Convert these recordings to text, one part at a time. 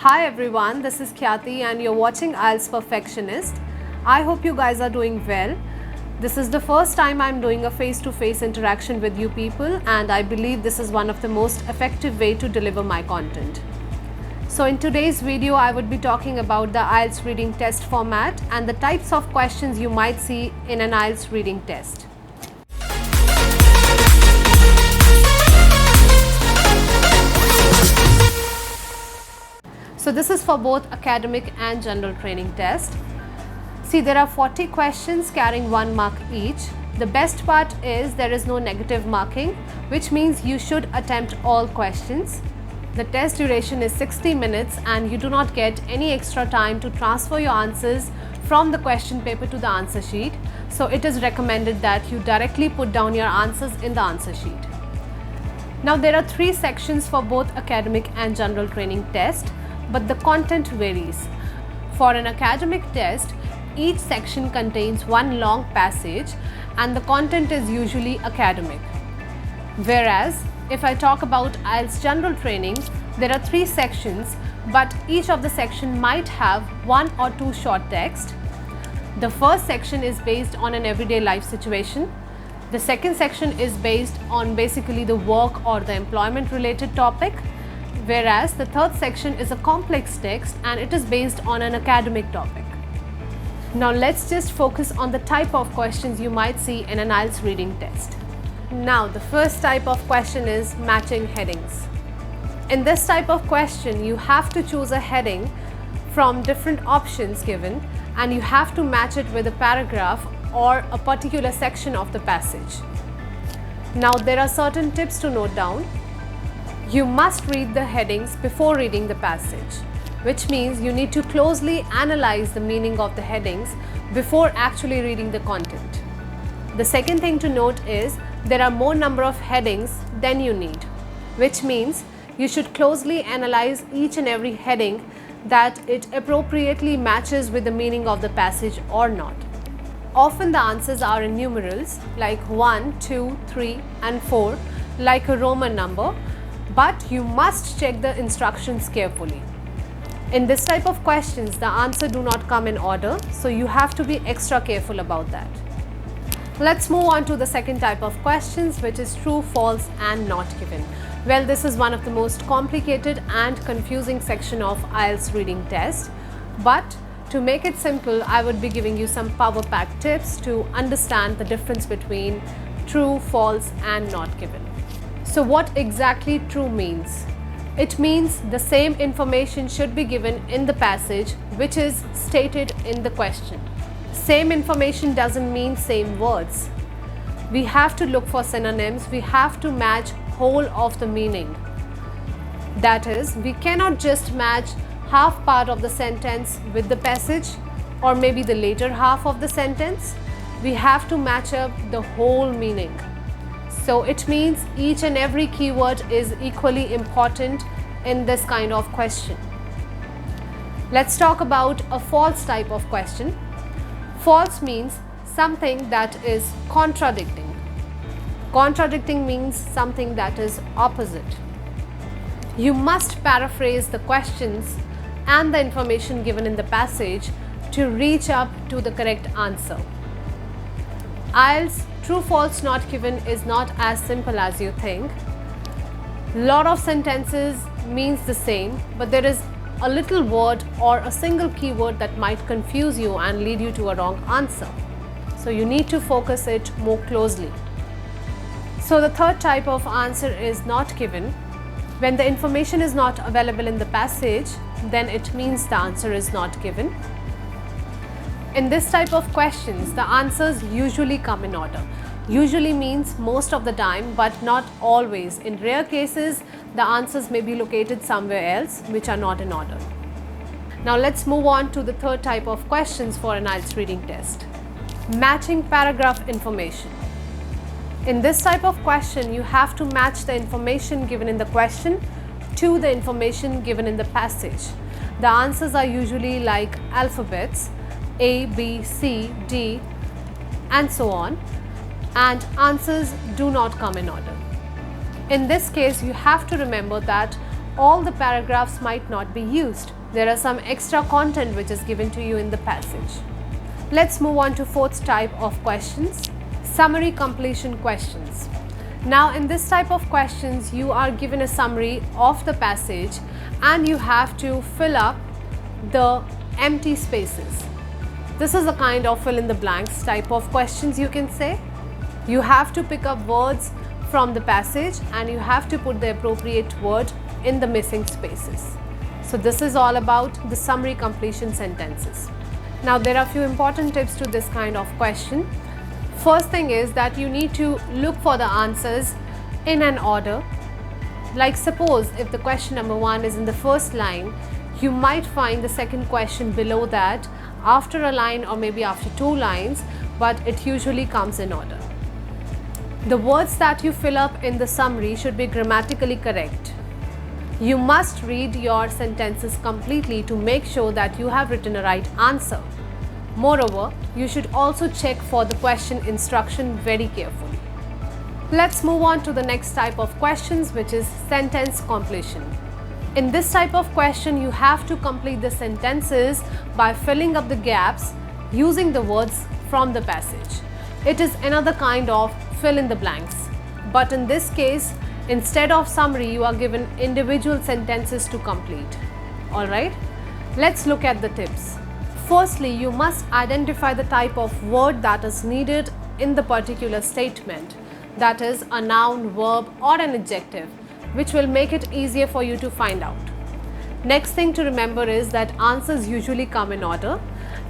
Hi everyone, this is Khyati and you're watching IELTS Perfectionist. I hope you guys are doing well. This is the first time I'm doing a face-to-face interaction with you people, and I believe this is one of the most effective way to deliver my content. So in today's video, I would be talking about the IELTS reading test format and the types of questions you might see in an IELTS reading test. So this is for both academic and general training test. See, there are 40 questions carrying 1 mark each. The best part is there is no negative marking, which means you should attempt all questions. The test duration is 60 minutes and you do not get any extra time to transfer your answers from the question paper to the answer sheet. So it is recommended that you directly put down your answers in the answer sheet. Now there are 3 sections for both academic and general training test, but the content varies. For an academic test, each section contains one long passage and the content is usually academic. Whereas, if I talk about IELTS general training, there are 3 sections, but each of the section might have 1 or 2 short text. The first section is based on an everyday life situation. The second section is based on basically the work or the employment related topic. Whereas the third section is a complex text and it is based on an academic topic. Now let's just focus on the type of questions you might see in an IELTS reading test. Now the first type of question is matching headings. In this type of question, you have to choose a heading from different options given and you have to match it with a paragraph or a particular section of the passage. Now there are certain tips to note down. You must read the headings before reading the passage, which means you need to closely analyze the meaning of the headings before actually reading the content. The second thing to note is there are more number of headings than you need, which means you should closely analyze each and every heading that it appropriately matches with the meaning of the passage or not. Often the answers are in numerals like 1, 2, 3 and 4 like a Roman number, but you must check the instructions carefully. In this type of questions, the answer do not come in order, so you have to be extra careful about that. Let's move on to the second type of questions, which is true, false and not given. Well, this is one of the most complicated and confusing section of IELTS reading test, but to make it simple, I would be giving you some power pack tips to understand the difference between true, false and not given. So what exactly true means? It means the same information should be given in the passage which is stated in the question. Same information doesn't mean same words. We have to look for synonyms, we have to match whole of the meaning. That is, we cannot just match half part of the sentence with the passage or maybe the later half of the sentence. We have to match up the whole meaning. So it means each and every keyword is equally important in this kind of question. Let's talk about a false type of question. False means something that is contradicting. Contradicting means something that is opposite. You must paraphrase the questions and the information given in the passage to reach up to the correct answer. IELTS true, false, not given is not as simple as you think. Lot of sentences means the same, but there is a little word or a single keyword that might confuse you and lead you to a wrong answer. So you need to focus it more closely. So the third type of answer is not given. When the information is not available in the passage, then it means the answer is not given. In this type of questions, the answers usually come in order. Usually means most of the time, but not always. In rare cases, the answers may be located somewhere else which are not in order. Now let's move on to the third type of questions for an IELTS reading test. Matching paragraph information. In this type of question, you have to match the information given in the question to the information given in the passage. The answers are usually like alphabets, A, B, C, D and so on, and answers do not come in order. In this case, you have to remember that all the paragraphs might not be used. There are some extra content which is given to you in the passage. Let's move on to fourth type of questions, summary completion questions. Now in this type of questions, you are given a summary of the passage and you have to fill up the empty spaces. This is a kind of fill in the blanks type of questions, you can say. You have to pick up words from the passage and you have to put the appropriate word in the missing spaces. So this is all about the summary completion sentences. Now there are a few important tips to this kind of question. First thing is that you need to look for the answers in an order. Like suppose if the question number 1 is in the first line, you might find the second question below that after a line or maybe after 2 lines, but it usually comes in order. The words that you fill up in the summary should be grammatically correct. You must read your sentences completely to make sure that you have written a right answer. Moreover, you should also check for the question instruction very carefully. Let's move on to the next type of questions, which is sentence completion. In this type of question, you have to complete the sentences by filling up the gaps using the words from the passage. It is another kind of fill in the blanks. But in this case, instead of summary, you are given individual sentences to complete. Alright, let's look at the tips. Firstly, you must identify the type of word that is needed in the particular statement. That is a noun, verb or an adjective, which will make it easier for you to find out. Next thing to remember is that answers usually come in order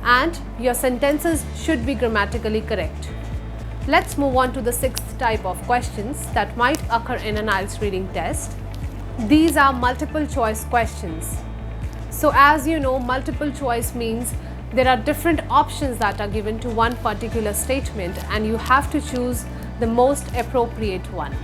and your sentences should be grammatically correct. Let's move on to the sixth type of questions that might occur in an IELTS reading test. These are multiple choice questions. So as you know, multiple choice means there are different options that are given to one particular statement and you have to choose the most appropriate one.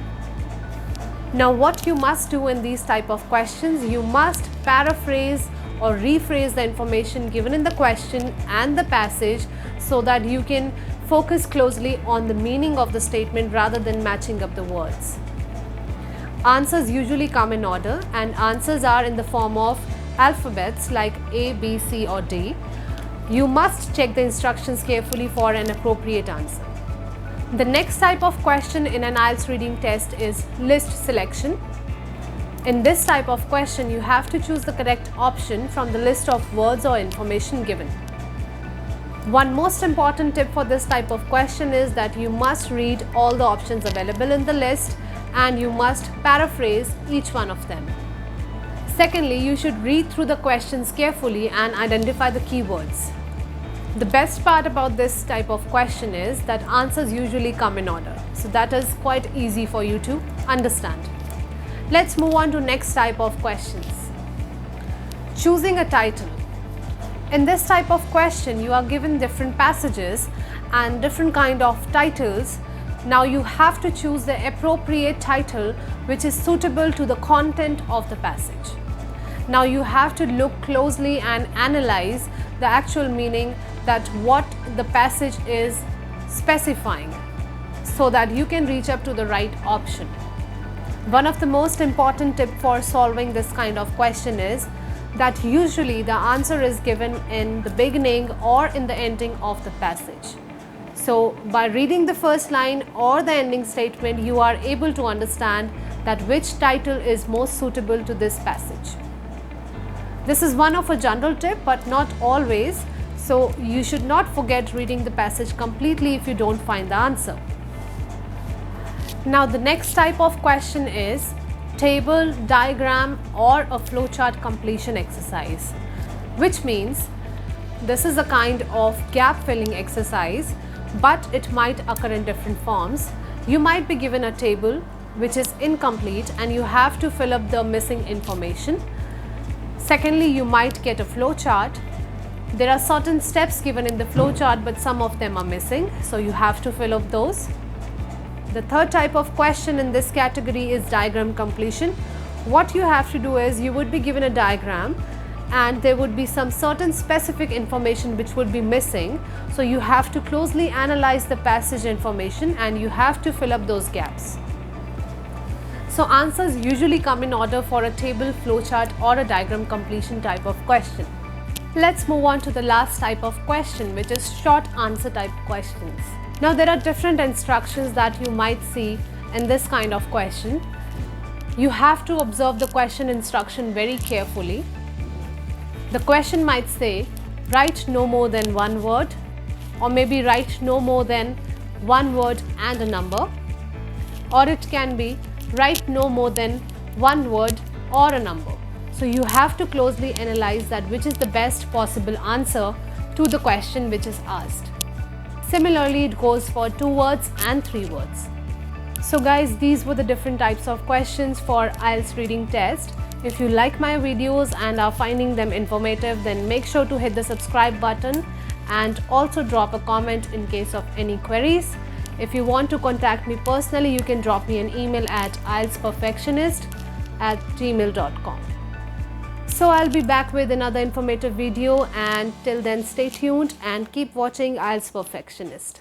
Now what you must do in these type of questions, you must paraphrase or rephrase the information given in the question and the passage so that you can focus closely on the meaning of the statement rather than matching up the words. Answers usually come in order and answers are in the form of alphabets like A, B, C or D. You must check the instructions carefully for an appropriate answer. The next type of question in an IELTS reading test is list selection. In this type of question, you have to choose the correct option from the list of words or information given. One most important tip for this type of question is that you must read all the options available in the list and you must paraphrase each one of them. Secondly, you should read through the questions carefully and identify the keywords. The best part about this type of question is that answers usually come in order. So that is quite easy for you to understand. Let's move on to next type of questions. Choosing a title. In this type of question, you are given different passages and different kind of titles. Now you have to choose the appropriate title which is suitable to the content of the passage. Now you have to look closely and analyze the actual meaning that what the passage is specifying so that you can reach up to the right option. One of the most important tips for solving this kind of question is that usually the answer is given in the beginning or in the ending of the passage. So by reading the first line or the ending statement, you are able to understand that which title is most suitable to this passage. This is one of a general tip, but not always. So you should not forget reading the passage completely if you don't find the answer. Now the next type of question is table, diagram or a flowchart completion exercise, which means this is a kind of gap filling exercise, but it might occur in different forms. You might be given a table which is incomplete and you have to fill up the missing information. Secondly, you might get a flowchart. There are certain steps given in the flowchart, but some of them are missing, so you have to fill up those. The third type of question in this category is diagram completion. What you have to do is you would be given a diagram and there would be some certain specific information which would be missing. So you have to closely analyze the passage information and you have to fill up those gaps. So answers usually come in order for a table, flowchart or a diagram completion type of question. Let's move on to the last type of question, which is short answer type questions. Now there are different instructions that you might see in this kind of question. You have to observe the question instruction very carefully. The question might say, write no more than one word, or maybe write no more than one word and a number, or it can be write no more than one word or a number. So you have to closely analyze that which is the best possible answer to the question which is asked. Similarly, it goes for 2 words and 3 words. So guys, these were the different types of questions for IELTS reading test. If you like my videos and are finding them informative, then make sure to hit the subscribe button and also drop a comment in case of any queries. If you want to contact me personally, you can drop me an email at ieltsperfectionist@gmail.com. So I'll be back with another informative video, and till then stay tuned and keep watching IELTS Perfectionist.